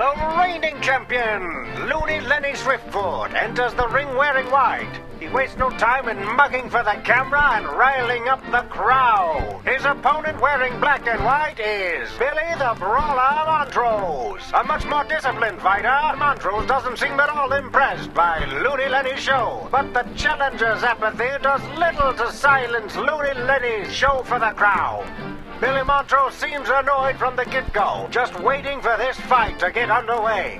The reigning champion, Looney Lenny Swiftfoot, enters the ring wearing white. He wastes no time in mugging for the camera and riling up the crowd. His opponent wearing black and white is Billie the Brawler Montrose. A much more disciplined fighter, Montrose doesn't seem at all impressed by Looney Lenny's show. But the challenger's apathy does little to silence Looney Lenny's show for the crowd. Billie Montrose seems annoyed from the get-go, just waiting for this fight to get underway.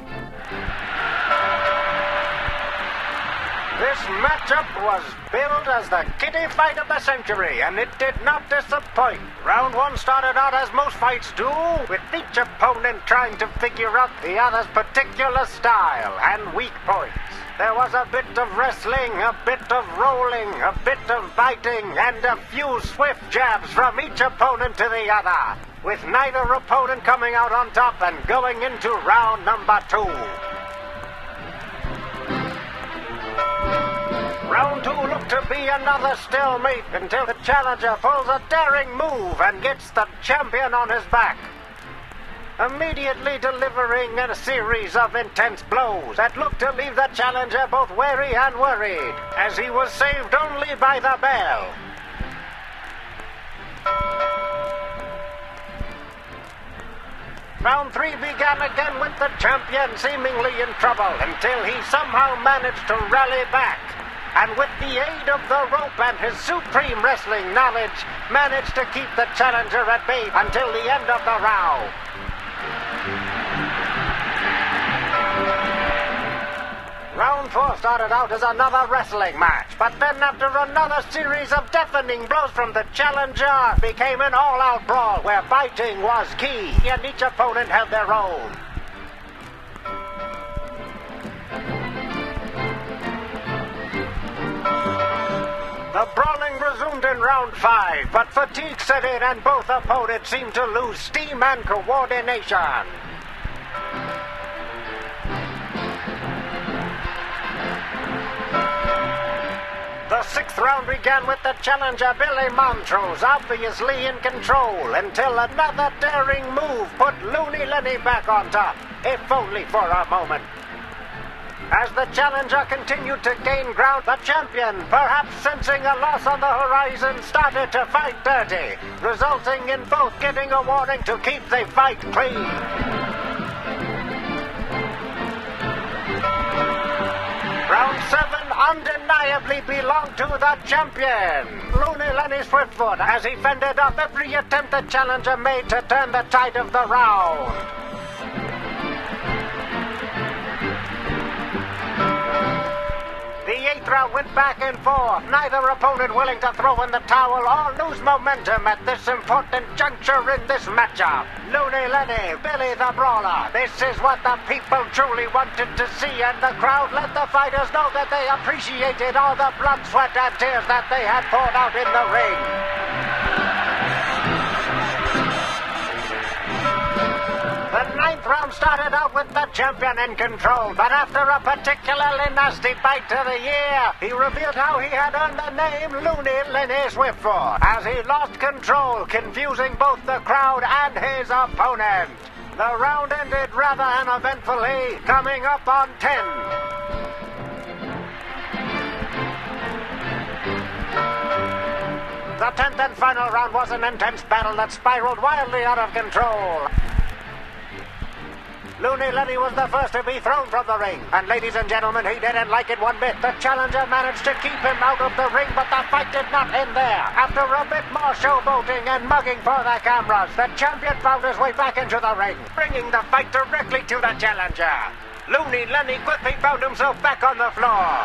This matchup was billed as the kiddie fight of the century, and it did not disappoint. Round one started out as most fights do, with each opponent trying to figure out the other's particular style and weak points. There was a bit of wrestling, a bit of rolling, a bit of biting, and a few swift jabs from each opponent to the other, with neither opponent coming out on top and going into round number 2. Round 2 looked to be another stalemate until the challenger pulls a daring move and gets the champion on his back, immediately delivering a series of intense blows that looked to leave the challenger both wary and worried, as he was saved only by the bell. Round 3 began again with the champion seemingly in trouble until he somehow managed to rally back, and with the aid of the rope and his supreme wrestling knowledge, managed to keep the challenger at bay until the end of the round. Round 4 started out as another wrestling match, but then after another series of deafening blows from the challenger, became an all-out brawl where biting was key, and each opponent held their own. The brawling resumed in round 5, but fatigue set in and both opponents seemed to lose steam and coordination. The 6th round began with the challenger Billie Montrose obviously in control until another daring move put Looney Lenny back on top, if only for a moment. As the challenger continued to gain ground, the champion, perhaps sensing a loss on the horizon, started to fight dirty, resulting in both getting a warning to keep the fight clean. Round 7 undeniably belonged to the champion, Looney Lenny Swiftfoot, as he fended off every attempt the challenger made to turn the tide of the round. The 8th round went back and forth, neither opponent willing to throw in the towel or lose momentum at this important juncture in this matchup. Looney Lenny, Billie the Brawler. This is what the people truly wanted to see, and the crowd let the fighters know that they appreciated all the blood, sweat, and tears that they had poured out in the ring. The 9th round started out with the champion in control, but after a particularly nasty bite to the ear, he revealed how he had earned the name Looney Lenny Swiftfoot, as he lost control, confusing both the crowd and his opponent. The round ended rather uneventfully, coming up on 10. The 10th and final round was an intense battle that spiraled wildly out of control. Looney Lenny was the first to be thrown from the ring, and ladies and gentlemen, he didn't like it one bit. The challenger managed to keep him out of the ring, but the fight did not end there. After a bit more showboating and mugging for the cameras, the champion found his way back into the ring, bringing the fight directly to the challenger. Looney Lenny quickly found himself back on the floor.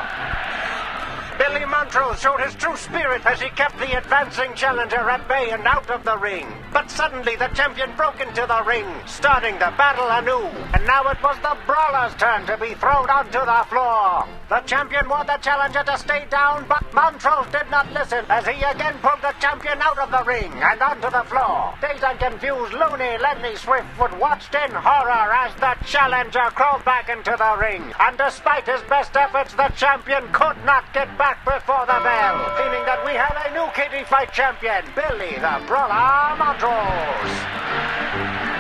Billie Montrose showed his true spirit as he kept the advancing challenger at bay and out of the ring. But suddenly the champion broke into the ring, starting the battle anew. And now it was the Brawler's turn to be thrown onto the floor. The champion wanted the challenger to stay down, but Montrose did not listen as he again pulled the champion out of the ring and onto the floor. Dazed and confused, Looney Lenny Swiftfoot watched in horror as the challenger crawled back into the ring. And despite his best efforts, the champion could not get back before the bell, meaning that we have a new kiddie fight champion, Billie the Brawler Montrose.